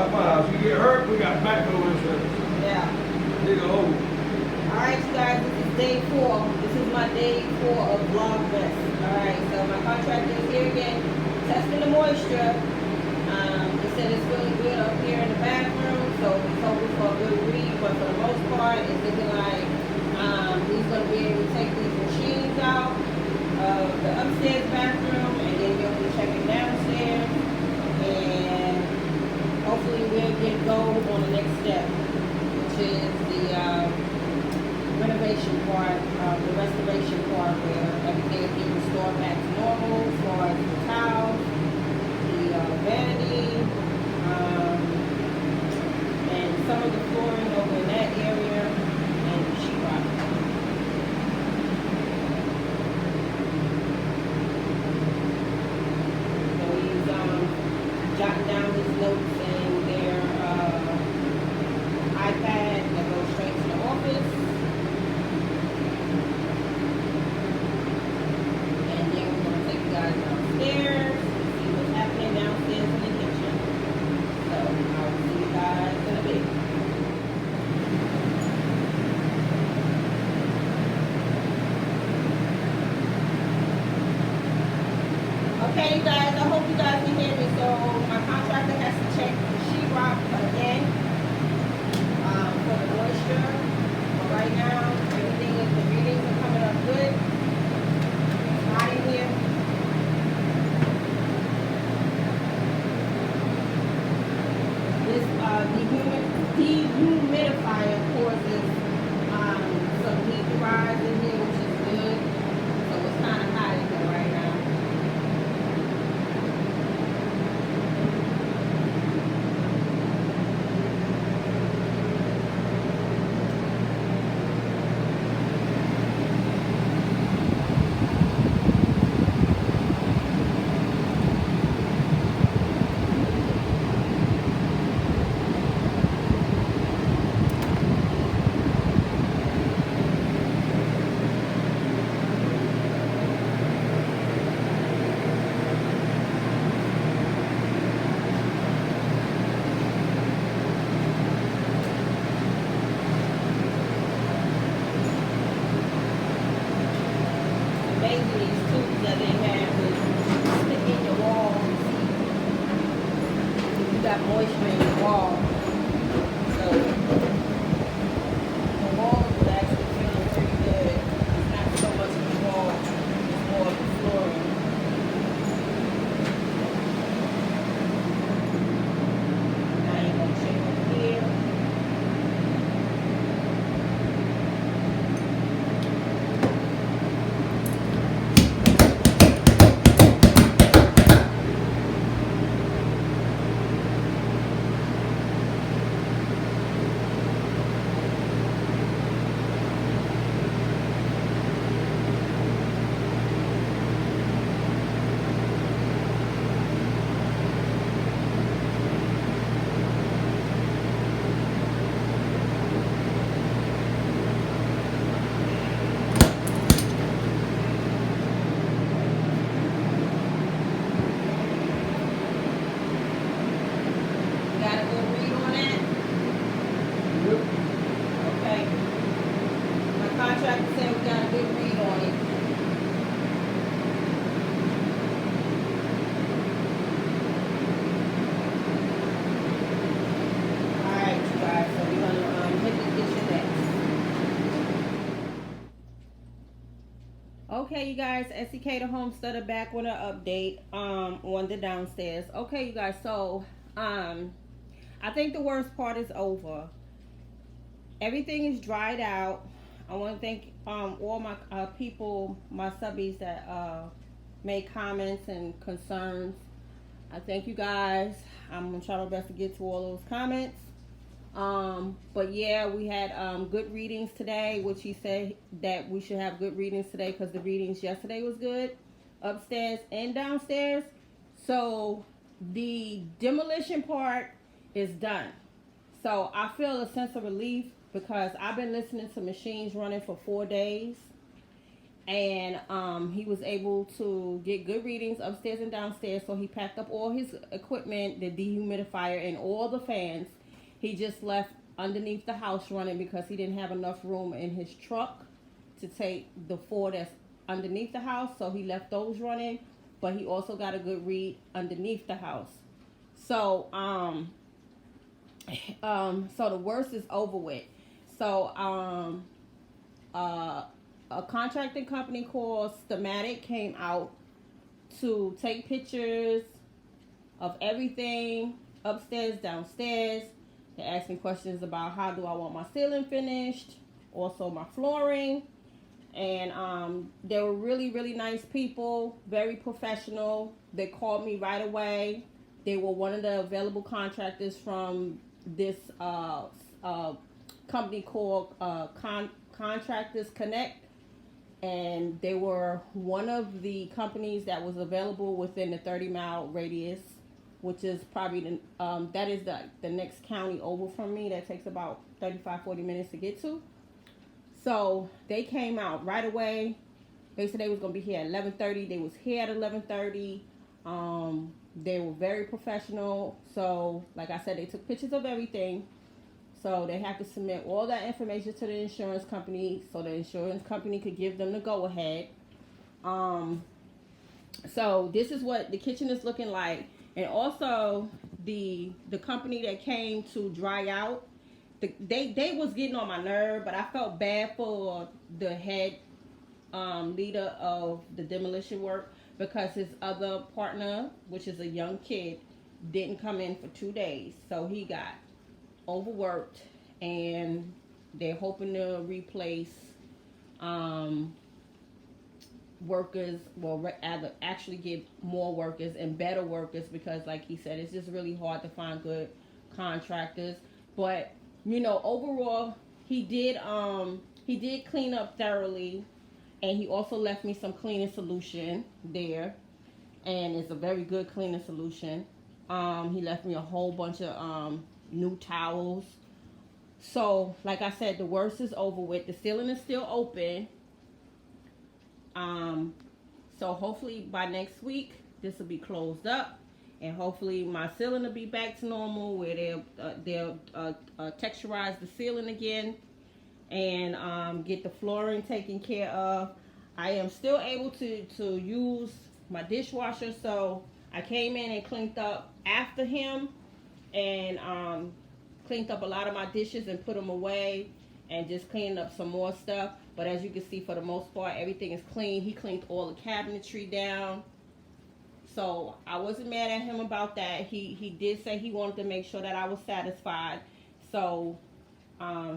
That's why if you get hurt, we got backhoe insurance. Yeah. Dig a hole. Alright, you guys, this is day 4. This is my day 4 of VLOGMAS. Alright, so my contractor is here again, testing the moisture. He said it's really good up here in the bathroom, so he's hoping for a good read, but for the most part, it's looking like he's going to be able to take these machines out of the upstairs bathroom, and then he'll be checking downstairs, and hopefully we'll get gold on the next step, which is the renovation part, the restoration part, where everything is being restored back to normal, as far as the tiles, the vanity, and some of the flooring over in that area, and the sheetrock. So he's jotting down his notes in their iPad that goes straight to the office. And then we're going to take you guys downstairs, see what's happening downstairs in the kitchen. So I'll see you guys in a bit. Okay, you guys, I hope you guys can hear me. So my contractor has to check the sheetrock again for the moisture. But right now, everything is, the readings are coming up good. It's hot in here. This dehumidifier causes some heat to rise in here, which is good. So it's kind of hot in here right now. Amazing, these tubes that they have to stick in your wall and see if you got moisture in your wall. So the walls is actually feeling pretty good. It's not so much of the wall, it's more of the flooring. Now you're going to check over here. Got a good read on that? Okay. My contractor said we got a good read on it. Alright, you guys, so we're going to hit the kitchen next. Okay, you guys, EsiK the homesteader back with an update on the downstairs. Okay, you guys, so I think the worst part is over. Everything is dried out. I want to thank all my people, my subbies that made comments and concerns. I thank you guys. I'm going to try my best to get to all those comments. But yeah, we had good readings today, which he said that we should have good readings today because the readings yesterday was good, upstairs and downstairs. So the demolition part is done. So I feel a sense of relief because I've been listening to machines running for 4 days and he was able to get good readings upstairs and downstairs. So he packed up all his equipment, the dehumidifier and all the fans. He just left underneath the house running because he didn't have enough room in his truck to take the 4 that's underneath the house. So he left those running, but he also got a good read underneath the house. So so the worst is over with. So a contracting company called Schematic came out to take pictures of everything upstairs, downstairs. They asked me questions about how do I want my ceiling finished, also my flooring. And they were really, really nice people, very professional. They called me right away. They were one of the available contractors from this company called Contractors Connect. And they were one of the companies that was available within the 30-mile radius, which is probably that is the next county over from me. That takes about 35-40 minutes to get to. So they came out right away. They said they was gonna be here at 11:30. They was here at 11:30. They were very professional. So like I said, they took pictures of everything. So they have to submit all that information to the insurance company so the insurance company could give them the go-ahead. So this is what the kitchen is looking like. And also the company that came to dry out, they was getting on my nerve, but I felt bad for the head leader of the demolition work because his other partner, which is a young kid, didn't come in for 2 days. So he got overworked, and they're hoping to replace workers, well, actually get more workers and better workers, because like he said, it's just really hard to find good contractors. But you know, overall, he did clean up thoroughly, and he also left me some cleaning solution there, and it's a very good cleaning solution. He left me a whole bunch of new towels. So like I said, the worst is over with. The ceiling is still open. So hopefully by next week this will be closed up, and hopefully my ceiling will be back to normal, where they'll texturize the ceiling again, and get the flooring taken care of. I am still able to use my dishwasher, so I came in and cleaned up after him, and cleaned up a lot of my dishes and put them away, and just cleaned up some more stuff. But as you can see, for the most part, everything is clean. He cleaned all the cabinetry down, so I wasn't mad at him about that. He did say he wanted to make sure that I was satisfied, so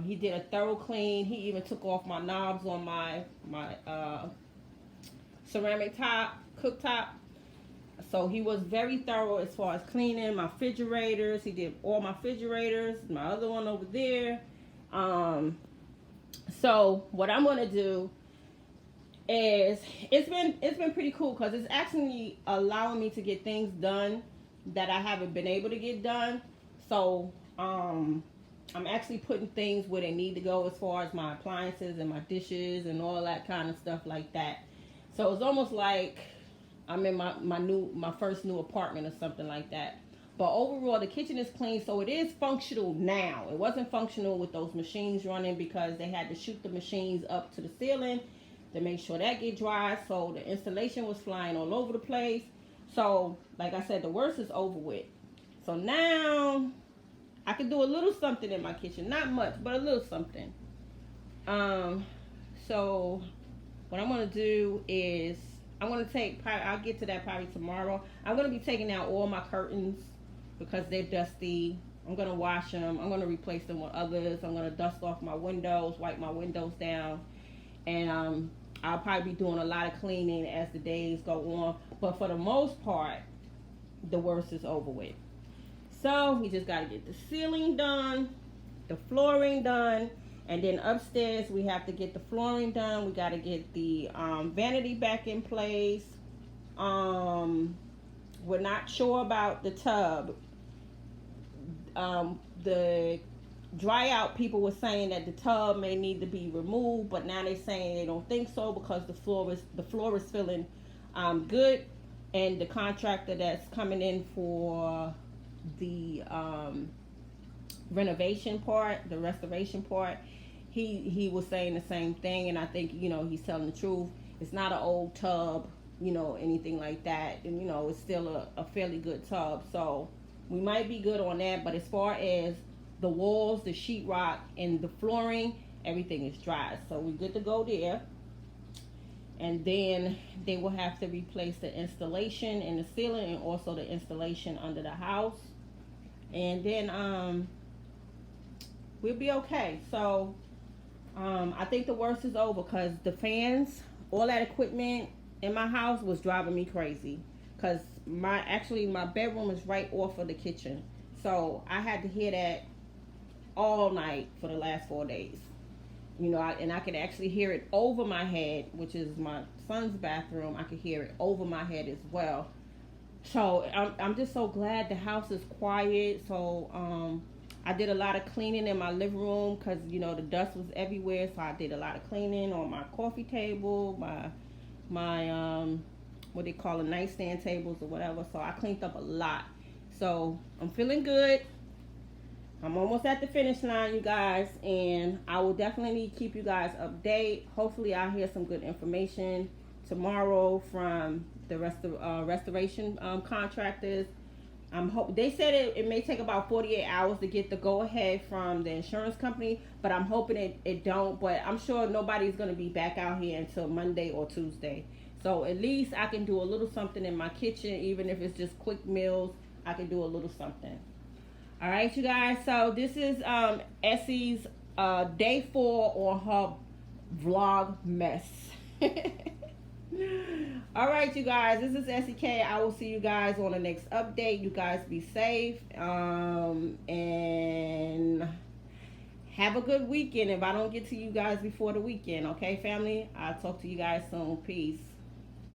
he did a thorough clean. He even took off my knobs on my ceramic cooktop. So he was very thorough as far as cleaning my refrigerators. He did all my refrigerators, my other one over there. So what I'm gonna do is, it's been pretty cool, because it's actually allowing me to get things done that I haven't been able to get done. So I'm actually putting things where they need to go, as far as my appliances and my dishes and all that kind of stuff like that. So it's almost like I'm in my first new apartment or something like that. But overall, the kitchen is clean, so it is functional now. It wasn't functional with those machines running, because they had to shoot the machines up to the ceiling to make sure that get dry. So the installation was flying all over the place. So like I said, the worst is over with. So now I can do a little something in my kitchen. Not much, but a little something. So what I'm going to do is, I'm going to take, I'll get to that probably tomorrow. I'm going to be taking out all my curtains because they're dusty. I'm going to wash them. I'm going to replace them with others. I'm going to dust off my windows, wipe my windows down. And I'll probably be doing a lot of cleaning as the days go on. But for the most part, the worst is over with. So we just got to get the ceiling done, the flooring done, and then upstairs we have to get the flooring done. We got to get the vanity back in place. We're not sure about the tub. dry out, people were saying that the tub may need to be removed, but now they're saying they don't think so because the floor is feeling good, and the contractor that's coming in for the renovation part, the restoration part, he was saying the same thing, and I think, you know, he's telling the truth. It's not an old tub, you know, anything like that, and you know, it's still a fairly good tub, so we might be good on that. But as far as the walls, the sheetrock, and the flooring, everything is dry, so we're good to go there. And then they will have to replace the installation in the ceiling and also the installation under the house, and then we'll be okay. So I think the worst is over, because the fans, all that equipment in my house was driving me crazy, because my bedroom is right off of the kitchen, so I had to hear that all night for the last 4 days, you know. And I could actually hear it over my head, which is my son's bathroom. I could hear it over my head as well. So I'm just so glad the house is quiet. So I did a lot of cleaning in my living room, because you know the dust was everywhere, so I did a lot of cleaning on my coffee table, my what they call it, nightstand tables or whatever. So I cleaned up a lot, so I'm feeling good. I'm almost at the finish line, you guys, and I will definitely keep you guys update. Hopefully I'll hear some good information tomorrow from the restoration contractors. They said it may take about 48 hours to get the go-ahead from the insurance company, but I'm hoping it don't. But I'm sure nobody's going to be back out here until Monday or Tuesday. So at least I can do a little something in my kitchen, even if it's just quick meals. I can do a little something. All right, you guys. So this is Essie's day 4 on her VLOGMESS. All right, you guys, this is EsiK. I will see you guys on the next update. You guys be safe, and have a good weekend. If I don't get to you guys before the weekend, okay, family? I'll talk to you guys soon. Peace.